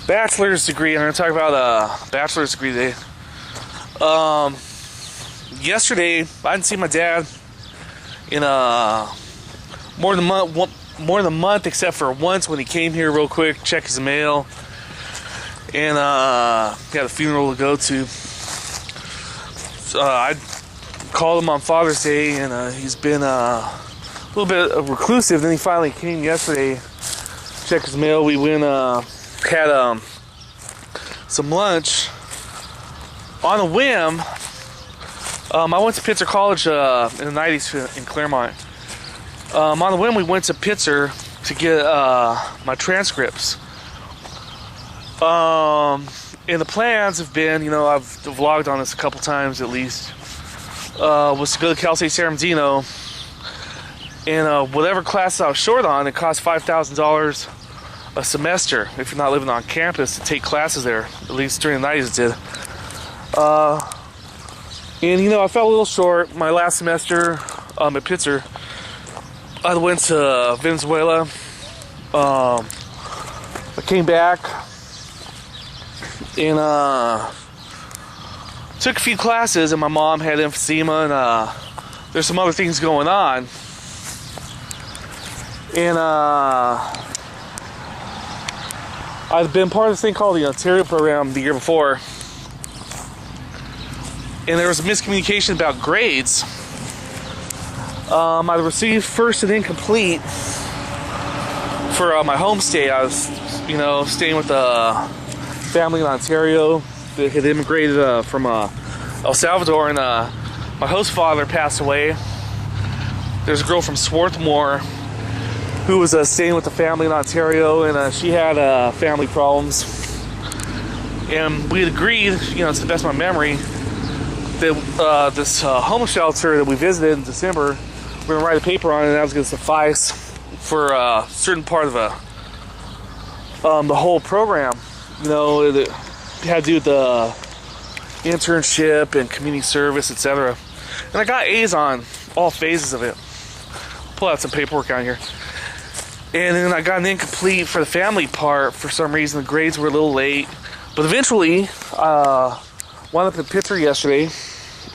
bachelor's degree. I'm going to talk about a bachelor's degree today. Yesterday, I didn't see my dad in more than a month, except for once when he came here real quick, check his mail, and he had a funeral to go to. So, I called him on Father's Day, and he's been a little bit reclusive. Then he finally came yesterday, checked his mail. We went, had some lunch on a whim. I went to Pitzer College in the 90s in Claremont. On a whim, we went to Pitzer to get my transcripts. And the plans have been, I've vlogged on this a couple times at least, was to go to Cal State San Bernardino, and whatever classes I was short on, it cost $5,000 a semester if you're not living on campus to take classes there. At least during the 90s it did. And I fell a little short my last semester at Pitzer. I went to Venezuela. I came back and took a few classes, and my mom had emphysema, and there's some other things going on. And I've been part of this thing called the Ontario program the year before. And there was a miscommunication about grades. I received first and incomplete for my homestay. I was, staying with a family in Ontario that had immigrated from El Salvador, and my host father passed away. There's a girl from Swarthmore who was staying with the family in Ontario, and she had family problems. And we had agreed, to the best of my memory, that this homeless shelter that we visited in December, we're going to write a paper on it, and that was going to suffice for a certain part of the whole program. It had to do with the internship and community service, etc. And I got A's on all phases of it. Pull out some paperwork out here. And then I got an incomplete for the family part. For some reason, the grades were a little late. But eventually, wound up in Pitzer yesterday,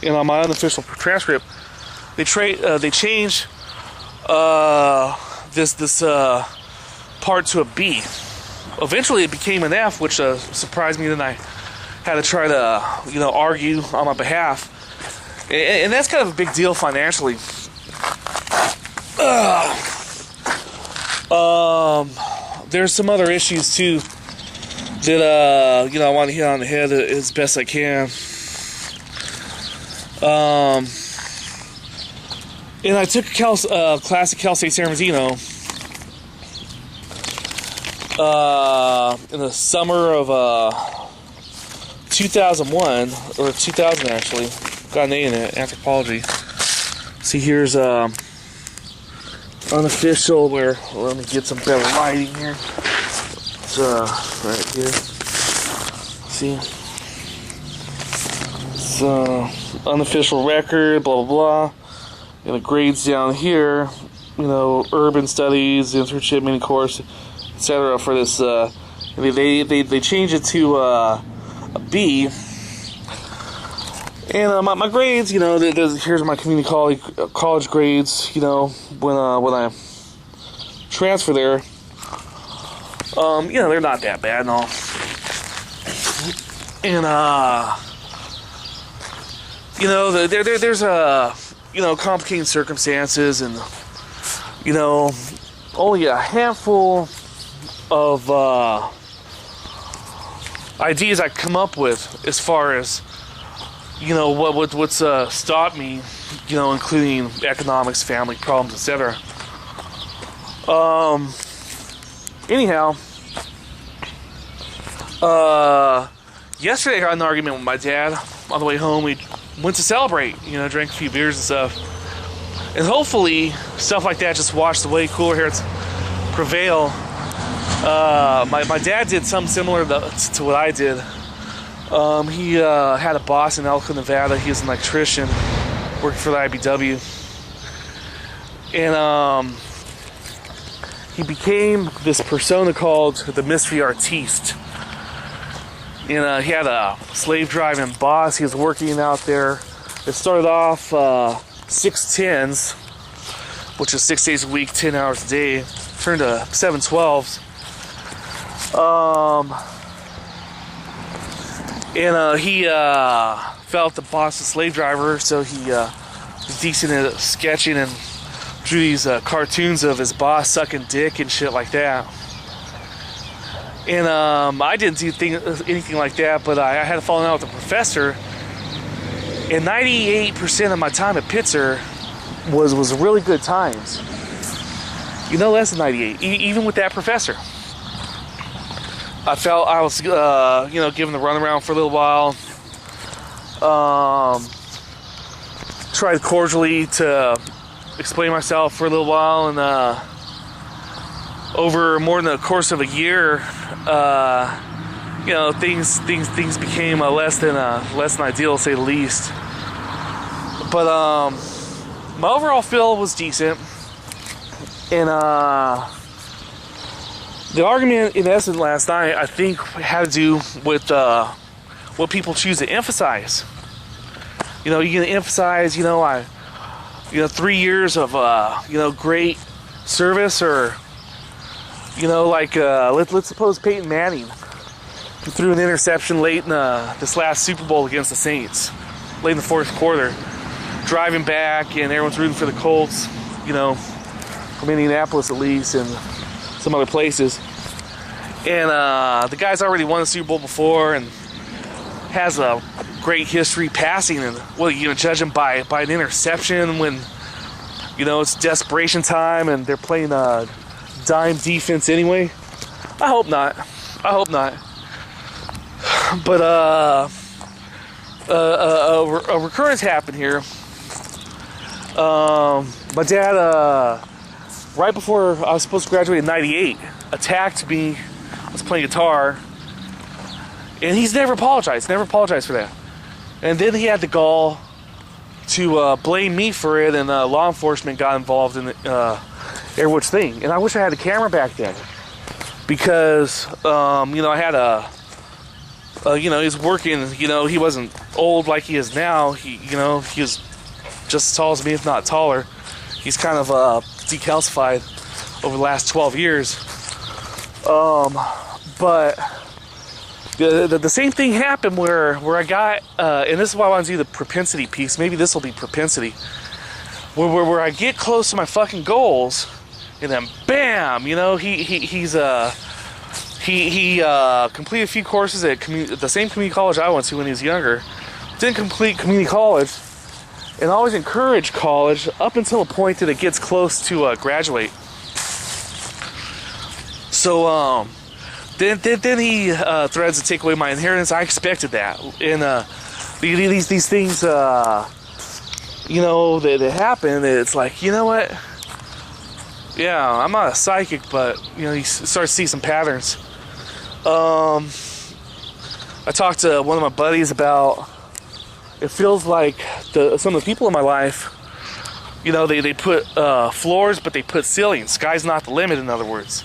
and on my unofficial transcript, they changed this part to a B. Eventually, it became an F, which surprised me. Then I had to try to argue on my behalf, and that's kind of a big deal financially. There's some other issues too that I want to hit on the head as best I can. And I took a class at Cal State San Bernardino in the summer of 2001 or 2000 actually. Got an A in it, anthropology. See, here's unofficial. Let me get some better lighting here. It's right here. See, it's unofficial record, blah blah blah, and the grades down here. Urban studies, internship, mini course, etc. For this, they changed it to a B. And my grades, here's my community college grades. When I transfer there, they're not that bad and all. And there's complicated circumstances, and only a handful of ideas I come up with as far as what's stopped me, including economics, family problems, etc. Anyhow, yesterday I got in an argument with my dad on the way home. We went to celebrate, drank a few beers and stuff, and hopefully stuff like that just washed away. Cooler heads prevail. My dad did something similar to what I did. He had a boss in Elko, Nevada. He was an electrician working for the IBW. And he became this persona called the mystery artiste. And he had a slave driving boss. He was working out there. It started off 6 10s, which is 6 days a week, 10 hours a day. Turned to 7 12s. He felt the boss a slave driver, so he was decent at sketching and drew these cartoons of his boss sucking dick and shit like that. And I didn't do anything like that, but I had a falling out with a professor. And 98% of my time at Pitzer was really good times. You know, less than 98, even with that professor. I felt I was, given the runaround for a little while. Tried cordially to explain myself for a little while, and over more than the course of a year, things became less than ideal, to say the least. But my overall feel was decent, and the argument in essence last night, I think, had to do with what people choose to emphasize. You know, you can emphasize, 3 years of great service, or let's suppose Peyton Manning threw an interception late in this last Super Bowl against the Saints, late in the fourth quarter, driving back, and everyone's rooting for the Colts, from Indianapolis at least, and some other places. And the guy's already won the Super Bowl before and has a great history passing, and judge him by an interception when it's desperation time and they're playing dime defense anyway? I hope not. But a recurrence happened here. My dad, right before I was supposed to graduate in '98, attacked me. I was playing guitar, and he's never apologized for that. And then he had the gall to blame me for it, and law enforcement got involved in the Airwoods thing. And I wish I had a camera back then, because I had he was working. He wasn't old like he is now. He was just as tall as me, if not taller. He's kind of decalcified over the last 12 years. But the same thing happened where I got, and this is why I want to do the propensity piece. Maybe this will be propensity. Where I get close to my fucking goals, and then bam, he completed a few courses at the same community college I went to when he was younger. Didn't complete community college, and always encourage college up until a point that it gets close to graduate. So then he threatens to take away my inheritance. I expected that, and these things that happen. It's like, you know what? Yeah, I'm not a psychic, but you start to see some patterns. I talked to one of my buddies about. It feels like some of the people in my life, they put floors, but they put ceilings. Sky's not the limit, in other words.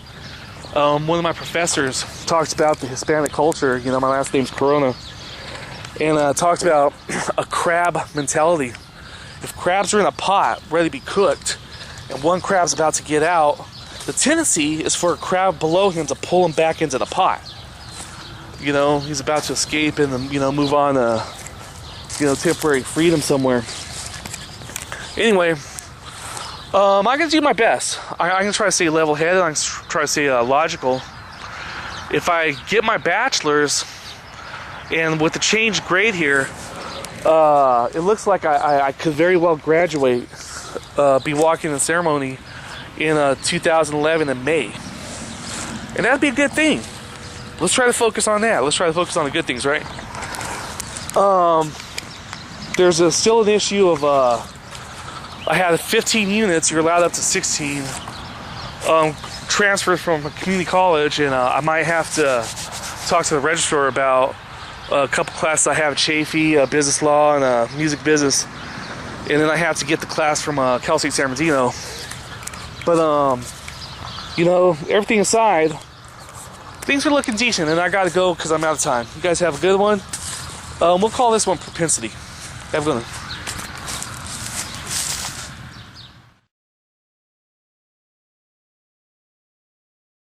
One of my professors talks about the Hispanic culture. My last name's Corona, and talked about a crab mentality. If crabs are in a pot ready to be cooked, and one crab's about to get out, the tendency is for a crab below him to pull him back into the pot. He's about to escape and move on to temporary freedom somewhere. Anyway, I'm gonna do my best. I'm gonna try to stay level-headed. I'm gonna try to stay logical. If I get my bachelor's, and with the changed grade here, it looks like I could very well graduate, be walking in the ceremony in 2011 in May, and that'd be a good thing. Let's try to focus on that. Let's try to focus on the good things, right? There's still an issue of I had 15 units. You're allowed up to 16. Transferred from a community college, and I might have to talk to the registrar about a couple classes I have at Chaffee, business law and music business, and then I have to get the class from Cal State San Bernardino. But everything aside, things are looking decent, and I gotta go because I'm out of time. You guys have a good one. We'll call this one Propensity. Have a good one.